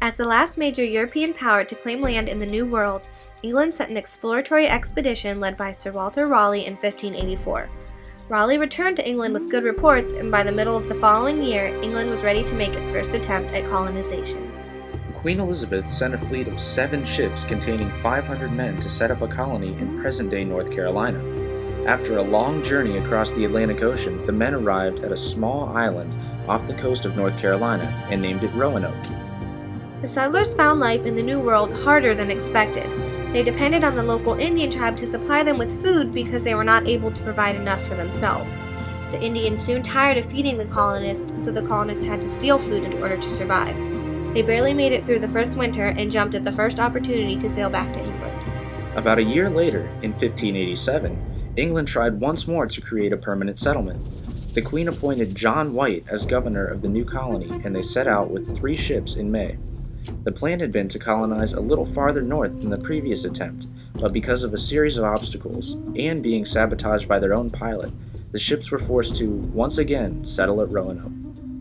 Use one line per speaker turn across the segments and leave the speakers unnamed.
As the last major European power to claim land in the New World, England sent an exploratory expedition led by Sir Walter Raleigh in 1584. Raleigh returned to England with good reports, and by the middle of the following year, England was ready to make its first attempt at colonization.
Queen Elizabeth sent a fleet of 7 ships containing 500 men to set up a colony in present-day North Carolina. After a long journey across the Atlantic Ocean, the men arrived at a small island off the coast of North Carolina and named it Roanoke.
The settlers found life in the New World harder than expected. They depended on the local Indian tribe to supply them with food because they were not able to provide enough for themselves. The Indians soon tired of feeding the colonists, so the colonists had to steal food in order to survive. They barely made it through the first winter and jumped at the first opportunity to sail back to England.
About a year later, in 1587, England tried once more to create a permanent settlement. The Queen appointed John White as governor of the new colony, and they set out with 3 ships in May. The plan had been to colonize a little farther north than the previous attempt, but because of a series of obstacles, and being sabotaged by their own pilot, the ships were forced to, once again, settle at Roanoke.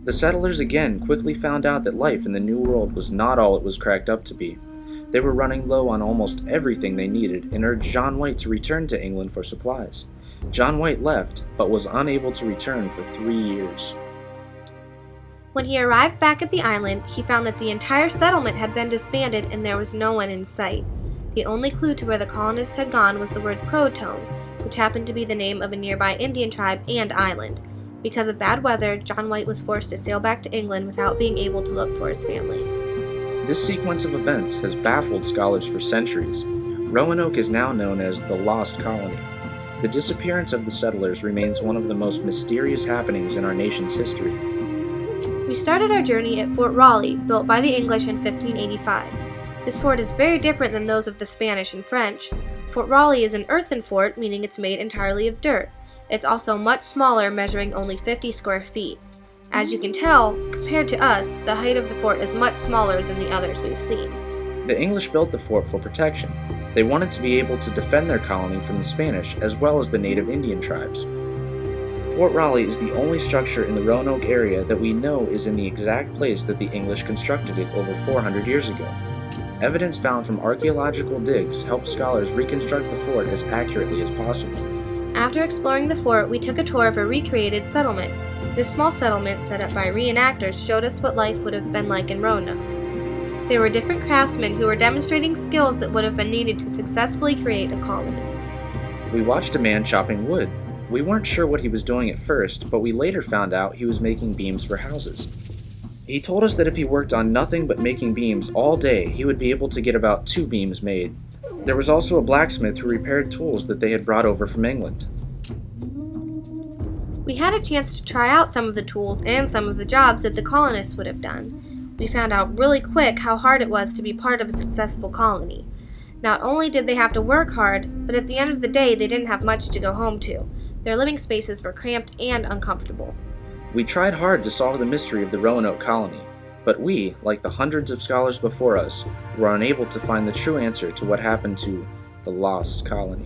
The settlers again quickly found out that life in the New World was not all it was cracked up to be. They were running low on almost everything they needed and urged John White to return to England for supplies. John White left, but was unable to return for 3 years.
When he arrived back at the island, he found that the entire settlement had been disbanded and there was no one in sight. The only clue to where the colonists had gone was the word Croatoan, which happened to be the name of a nearby Indian tribe and island. Because of bad weather, John White was forced to sail back to England without being able to look for his family.
This sequence of events has baffled scholars for centuries. Roanoke is now known as the Lost Colony. The disappearance of the settlers remains one of the most mysterious happenings in our nation's history.
We started our journey at Fort Raleigh, built by the English in 1585. This fort is very different than those of the Spanish and French. Fort Raleigh is an earthen fort, meaning it's made entirely of dirt. It's also much smaller, measuring only 50 square feet. As you can tell, compared to us, the height of the fort is much smaller than the others we've seen.
The English built the fort for protection. They wanted to be able to defend their colony from the Spanish as well as the native Indian tribes. Fort Raleigh is the only structure in the Roanoke area that we know is in the exact place that the English constructed it over 400 years ago. Evidence found from archaeological digs helped scholars reconstruct the fort as accurately as possible.
After exploring the fort, we took a tour of a recreated settlement. This small settlement, set up by reenactors, showed us what life would have been like in Roanoke. There were different craftsmen who were demonstrating skills that would have been needed to successfully create a colony.
We watched a man chopping wood. We weren't sure what he was doing at first, but we later found out he was making beams for houses. He told us that if he worked on nothing but making beams all day, he would be able to get about 2 beams made. There was also a blacksmith who repaired tools that they had brought over from England.
We had a chance to try out some of the tools and some of the jobs that the colonists would have done. We found out really quick how hard it was to be part of a successful colony. Not only did they have to work hard, but at the end of the day they didn't have much to go home to. Their living spaces were cramped and uncomfortable.
We tried hard to solve the mystery of the Roanoke colony, but we, like the hundreds of scholars before us, were unable to find the true answer to what happened to the Lost Colony.